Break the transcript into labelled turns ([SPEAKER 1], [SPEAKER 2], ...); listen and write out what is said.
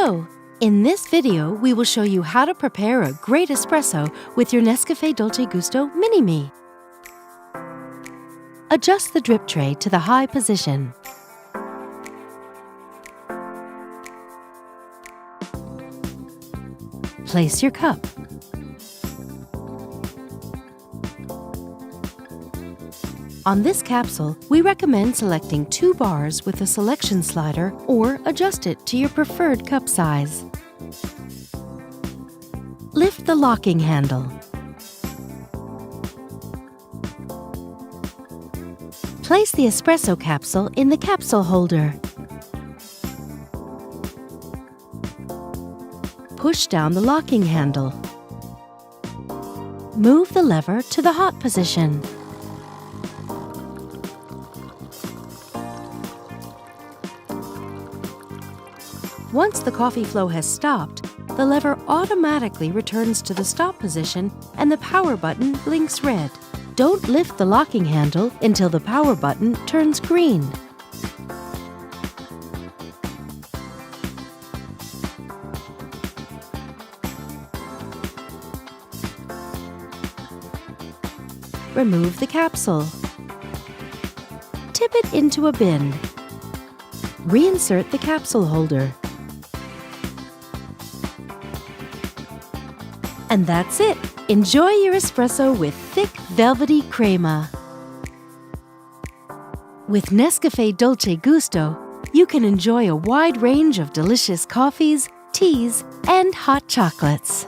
[SPEAKER 1] Hello! In this video, we will show you how to prepare a great espresso with your NESCAFÉ Dolce Gusto Mini-Me. Adjust the drip tray to the high position. Place your cup. On this capsule, we recommend selecting 2 bars with a selection slider or adjust it to your preferred cup size. Lift the locking handle. Place the espresso capsule in the capsule holder. Push down the locking handle. Move the lever to the hot position. Once the coffee flow has stopped, the lever automatically returns to the stop position and the power button blinks red. Don't lift the locking handle until the power button turns green. Remove the capsule. Tip it into a bin. Reinsert the capsule holder. And that's it! Enjoy your espresso with thick, velvety crema. With NESCAFÉ Dolce Gusto, you can enjoy a wide range of delicious coffees, teas, and hot chocolates.